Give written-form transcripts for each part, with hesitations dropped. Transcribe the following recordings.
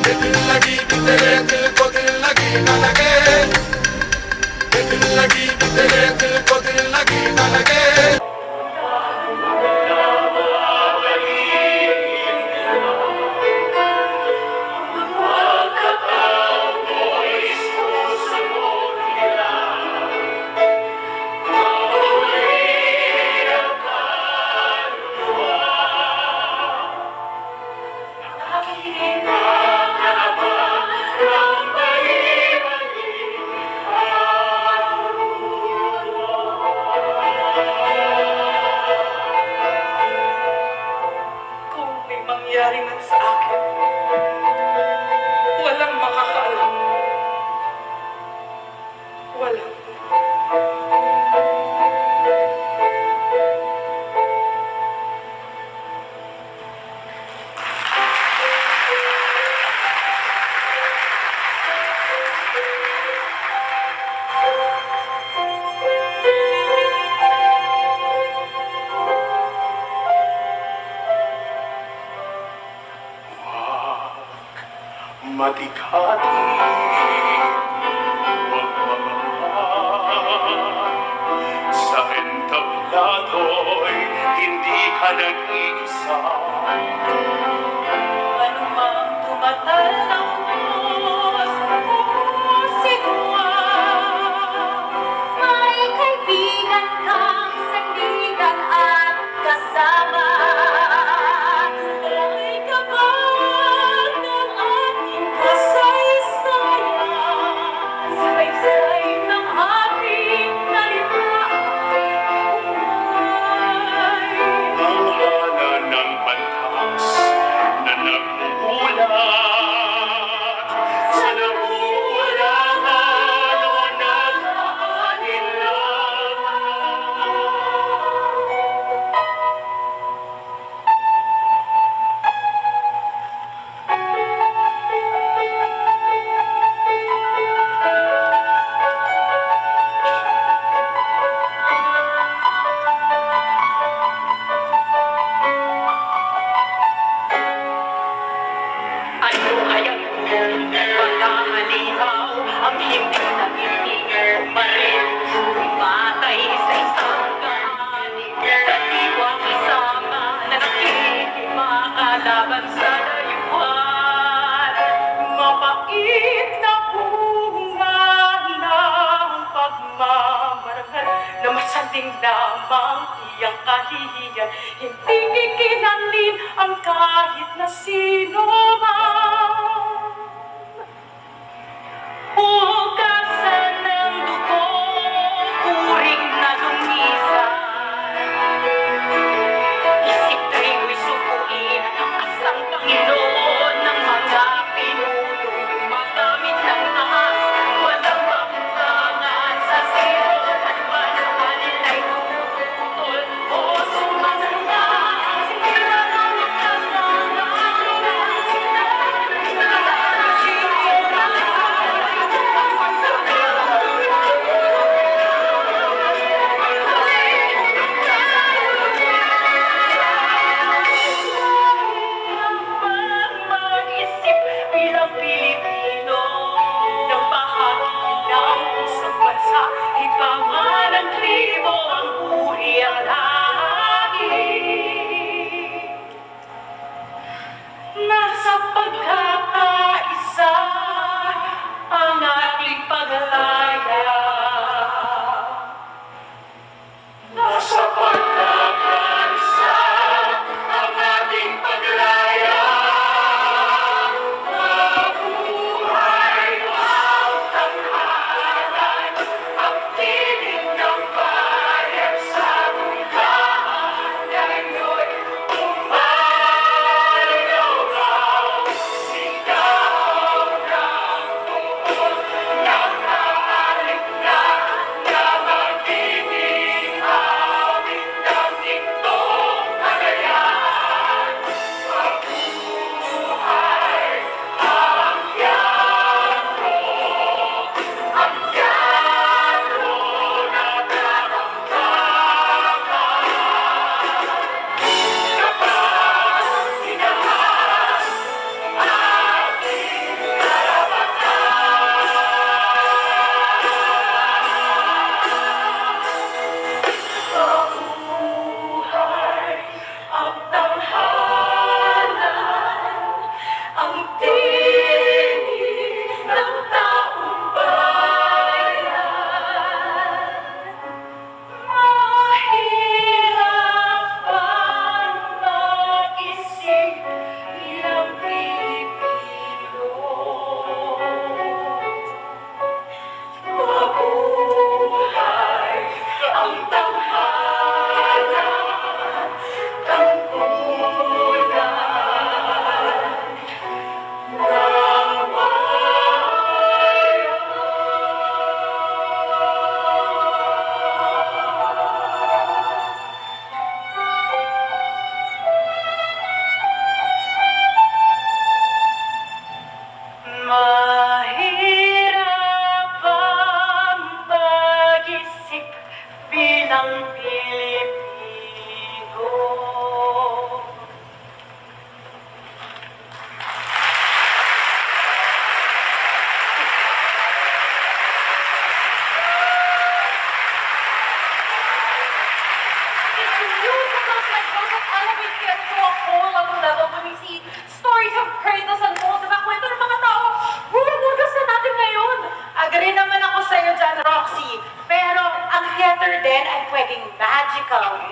दिल लगी कि तेरे दिल को दिल लगी न लगे, दिल लगी कि तेरे दिल को दिल लगी न लगे। Mangyari man sa akin, walang makakaalam. Walang. Matikati, magmamahal sa entablato'y hindi ka nag-iisa. Anumang tumatal ng puso mo sigwa, may kaibigan kang sandigan at kasama. ang hindi nangingin umarin, umatay sa isang kahanin, katiwang isama na nakikimakaalaban sa layuan. Mapait na bunga ng pagmamarangal na masaling lamang iyang kahihiyan, hindi kikinalin ang kahit na sino man. Hugasan ng dugo, puring na lumisan. Isip triko'y sukuin ang asang Panginoon ng mga pinuno. Magamit ng ahas, walang makulangan sa sino at man sa kanila'y tututol o sumasamba. Hindi na lang kasama ang sila. Bilang Pilipino, ng bahagi ng isang bansa, hibangan ng tribo ang uri ang lahi. Nasa pagkakaisa ang ating paglaya. Nasa pagkakaisa ang ating paglaya. Mabuhay ang tanghalan, ang tinig ng bayan sa tunggaan. Ngayon'y umalaw-law,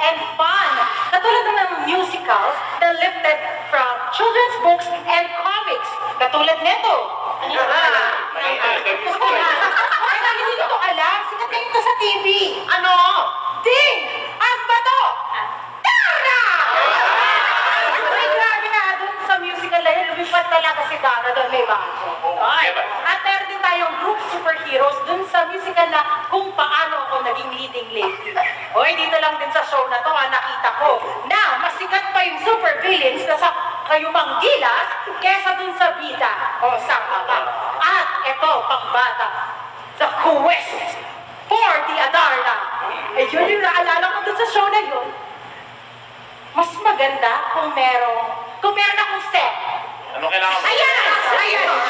and fun. Katulad ng musicals na lifted from children's books and comics. Katulad nito. Ay, hindi ko alam. Sikat na ito sa TV. Ano? Ding! Ang bato! Dara! Ay, grabe nga. Doon sa musical na yun, lumipad talaga si Dara doon may bago. At meron din tayong group superheroes doon sa musical na kung paano ako naging leading lady. Hoy, dito lang din sa show na to, nakita ko na masikat pa yung super villains na sa Kayumang Gilas kesa dun sa bida o sama ka. At ito, pangbata, The Quest for the Adarna. Eh, yun yung naalala ko dun sa show na yun. Mas maganda kung meron akong set. Ano kailangan mo? Ayan!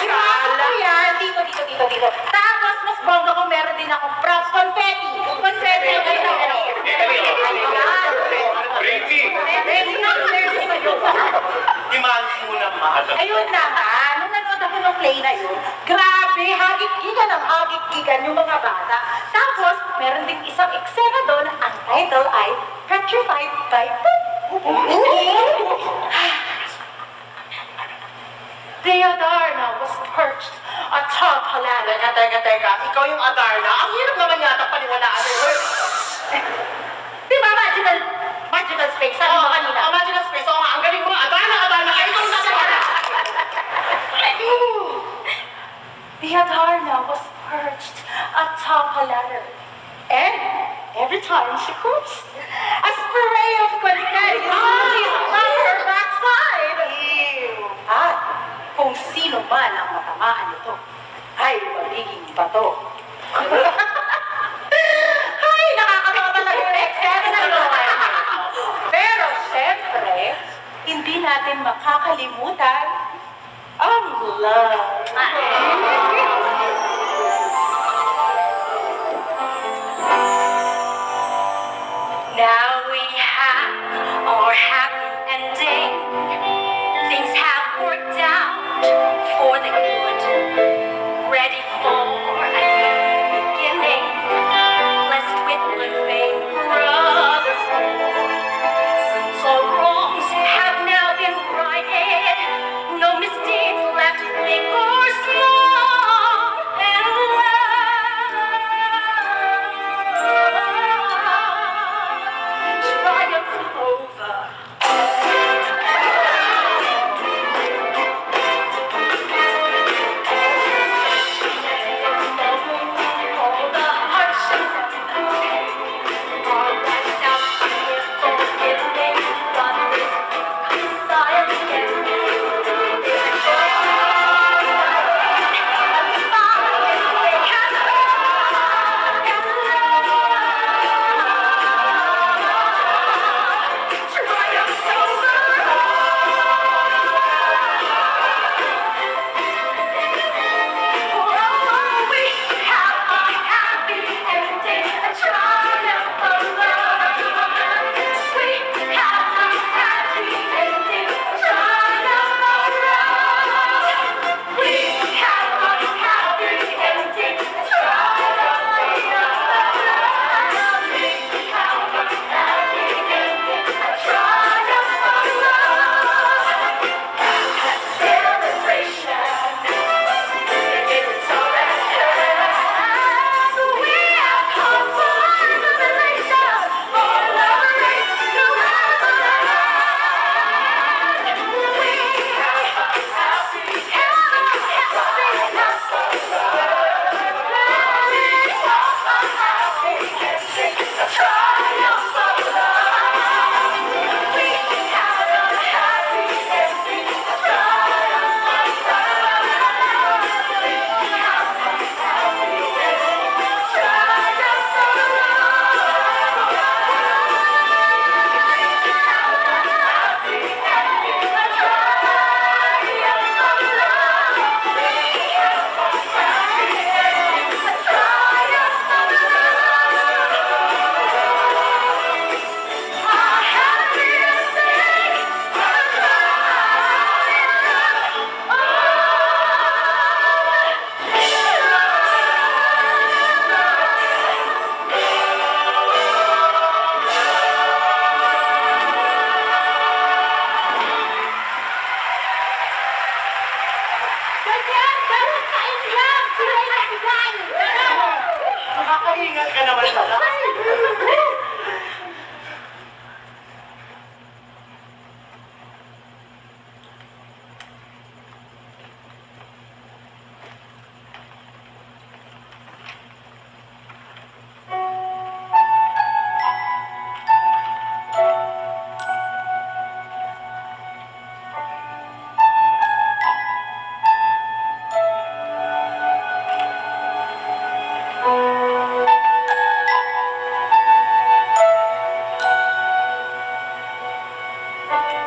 Pinasok ko yan. Dito. Tapos, mas bongga ko meron din akong props. Confetti. Ready na sa'yo. Demanding mo naman. Ayun na nga, nung nanood ako ng play na yun, grabe, hagik-gigan yung mga bata. Tapos, meron din isang eksena doon, ang title ay Petrified by Poop. The Adarna was perched atop a ladder. Teka. Ikaw yung Adarna. Ang hirap naman yata paniwalaan eh. Di ba magical space? Sabi mo kanina. Magical space. Oo nga, ang galing mo. Adarna. Ay, ikaw na Adarna. The Adarna was perched atop a ladder. And every time she coops, a spray of confetti released from her backside. At kung sino man ang matamaan nito, ay magiging bato. Ay, nakakatawa talaga yung eksena na yun. Pero syempre, hindi natin makakalimutan ang love. Now we have our happy ending. Things have worked out for the good. Ready for a new beginning. Blessed with unfeigned brotherhood. Since all wrongs have now been righted, no misdeeds left big or small. Thank